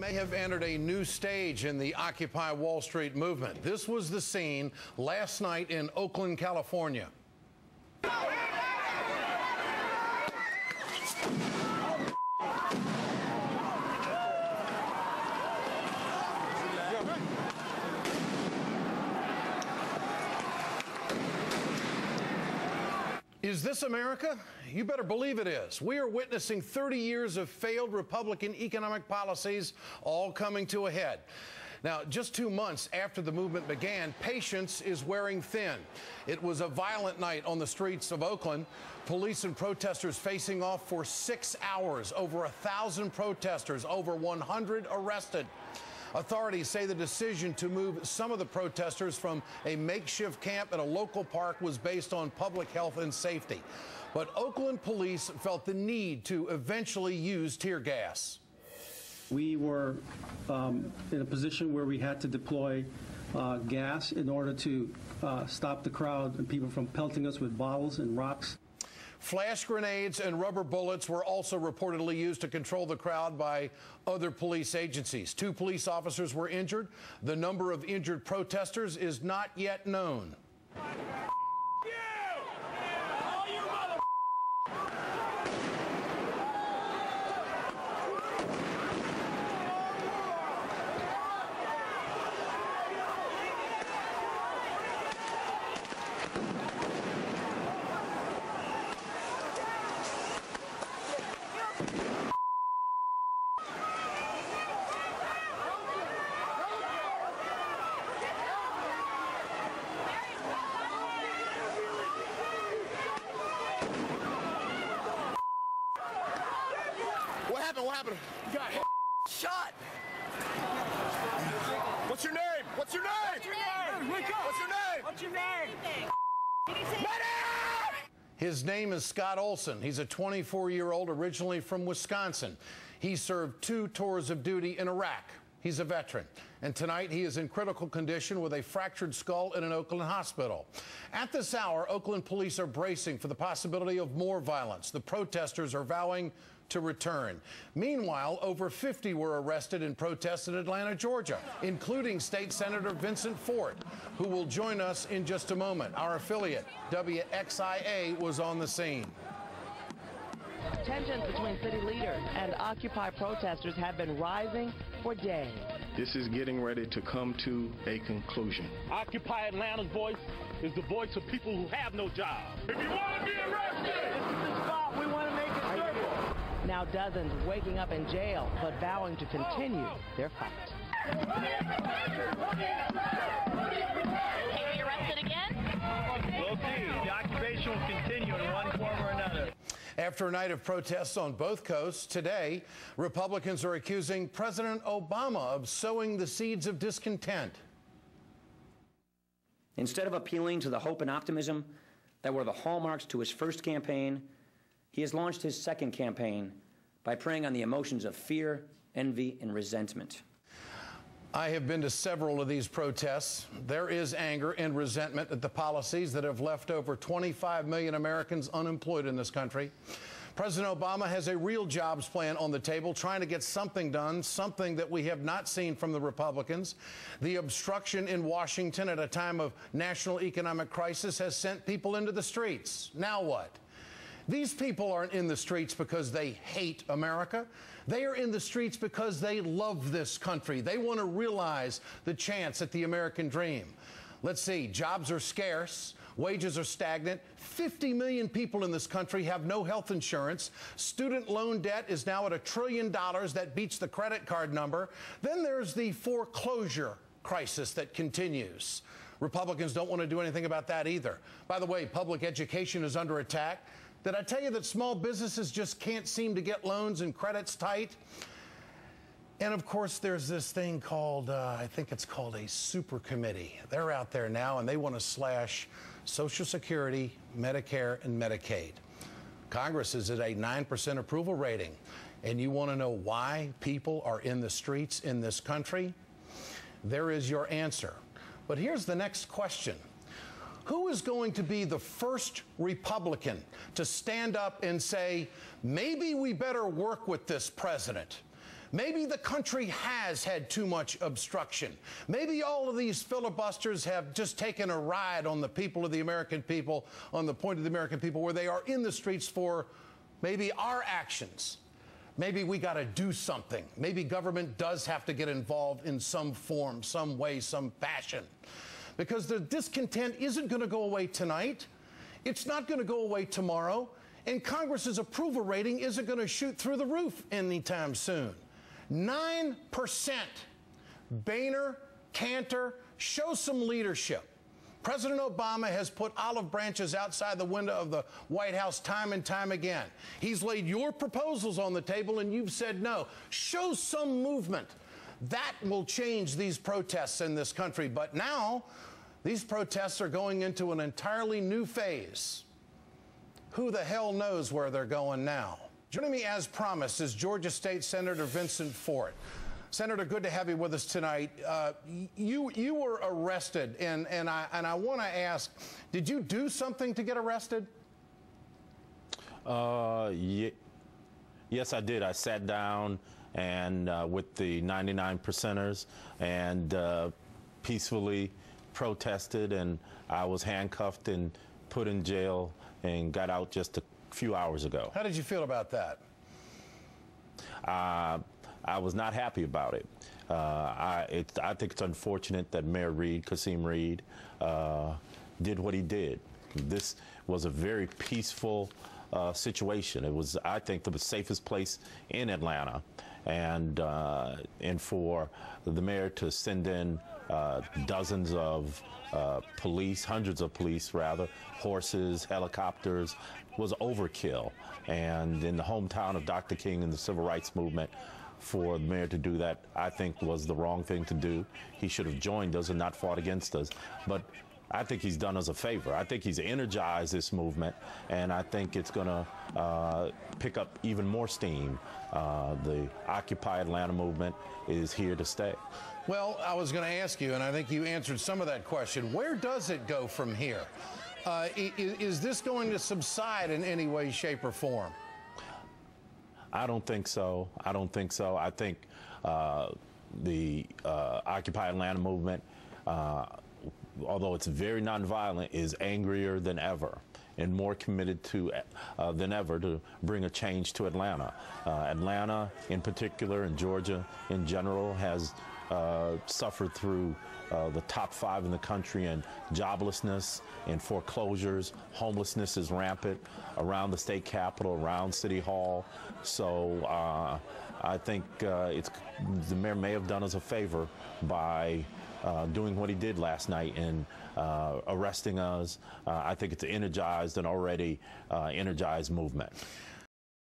may have entered a new stage in the Occupy Wall Street movement. This was the scene last night in Oakland, California. Is this America? You better believe it is. We are witnessing 30 years of failed Republican economic policies all coming to a head. Now, just 2 months after the movement began, patience is wearing thin. It was a violent night on the streets of Oakland. Police and protesters facing off for 6 hours. Over 1,000 protesters, over 100 arrested. Authorities say the decision to move some of the protesters from a makeshift camp at a local park was based on public health and safety. But Oakland police felt the need to eventually use tear gas. We were in a position where we had to deploy gas in order to stop the crowd and people from pelting us with bottles and rocks. Flash grenades and rubber bullets were also reportedly used to control the crowd by other police agencies. 2 police officers were injured. The number of injured protesters is not yet known. What happened? You got shot. What's your name? What's your name? What's your name? What's your name? What's your name? His name is Scott Olson. He's a 24-year-old originally from Wisconsin. He served 2 tours of duty in Iraq. He's a veteran. And tonight he is in critical condition with a fractured skull in an Oakland hospital. At this hour, Oakland police are bracing for the possibility of more violence. The protesters are vowing to return. Meanwhile, over 50 were arrested in protests in Atlanta, Georgia, including State Senator Vincent Fort, who will join us in just a moment. Our affiliate, WXIA, was on the scene. Tensions between city leaders and Occupy protesters have been rising for days. This is getting ready to come to a conclusion. Occupy Atlanta's voice is the voice of people who have no job. If you want to be arrested, this is the spot we want to make it circle. Now dozens waking up in jail, but vowing to continue their fight. Can we arrested again? We'll see. The occupation will continue in one form or another. After a night of protests on both coasts, today, Republicans are accusing President Obama of sowing the seeds of discontent. Instead of appealing to the hope and optimism that were the hallmarks to his first campaign, he has launched his second campaign by preying on the emotions of fear, envy, and resentment. I have been to several of these protests. There is anger and resentment at the policies that have left over 25 million Americans unemployed in this country. President Obama has a real jobs plan on the table, trying to get something done, something that we have not seen from the Republicans. The obstruction in Washington at a time of national economic crisis has sent people into the streets. Now what? These people aren't in the streets because they hate America. They are in the streets because they love this country. They want to realize the chance at the American dream. Let's see, jobs are scarce, wages are stagnant, 50 million people in this country have no health insurance, student loan debt is now at $1 trillion, that beats the credit card number. Then there's the foreclosure crisis that continues. Republicans don't want to do anything about that either. By the way, public education is under attack. Did I tell you that small businesses just can't seem to get loans and credit's tight? And of course, there's this thing called, I think it's called a super committee. They're out there now, and they want to slash Social Security, Medicare, and Medicaid. Congress is at a 9% approval rating. And you want to know why people are in the streets in this country? There is your answer. But here's the next question. Who is going to be the first Republican to stand up and say, maybe we better work with this president? Maybe the country has had too much obstruction. Maybe all of these filibusters have just taken a ride on the people of the American people, on the point of the American people, where they are in the streets for maybe our actions. Maybe we got to do something. Maybe government does have to get involved in some form, some way, some fashion. Because the discontent isn't going to go away tonight. It's not going to go away tomorrow. And Congress's approval rating isn't going to shoot through the roof anytime soon. 9%. Boehner, Cantor, show some leadership. President Obama has put olive branches outside the window of the White House time and time again. He's laid your proposals on the table and you've said no. Show some movement. That will change these protests in this country. But now, these protests are going into an entirely new phase. Who the hell knows where they're going now? Joining me as promised is Georgia State Senator Vincent Fort. Senator, good to have you with us tonight. You were arrested, and I want to ask, did you do something to get arrested? Yes, I did. I sat down and with the 99%ers and peacefully protested, and I was handcuffed and put in jail and got out just a few hours ago. How did you feel about that? I was not happy about it. I think it's unfortunate that Mayor Reed, Kasim Reed, did what he did. This was a very peaceful situation. It was, I think, the safest place in Atlanta, and for the mayor to send in dozens of police, hundreds of police rather, horses, helicopters, was overkill. And in the hometown of Dr. King and the civil rights movement, for the mayor to do that, I think, was the wrong thing to do. He should have joined us and not fought against us. But I think he's done us a favor. I think he's energized this movement, and I think it's going to pick up even more steam. The Occupy Atlanta movement is here to stay. Well, I was going to ask you, and I think you answered some of that question. Where does it go from here? Is this going to subside in any way, shape, or form? I don't think so. I don't think so. I think the Occupy Atlanta movement, although it's very nonviolent, is angrier than ever and more committed to than ever to bring a change to Atlanta. Atlanta, in particular, and Georgia in general, has suffered through the top 5 in the country in joblessness and foreclosures. Homelessness is rampant around the state capitol, around City Hall. So I think the mayor may have done us a favor by doing what he did last night and arresting us. I think it's energized an already energized movement.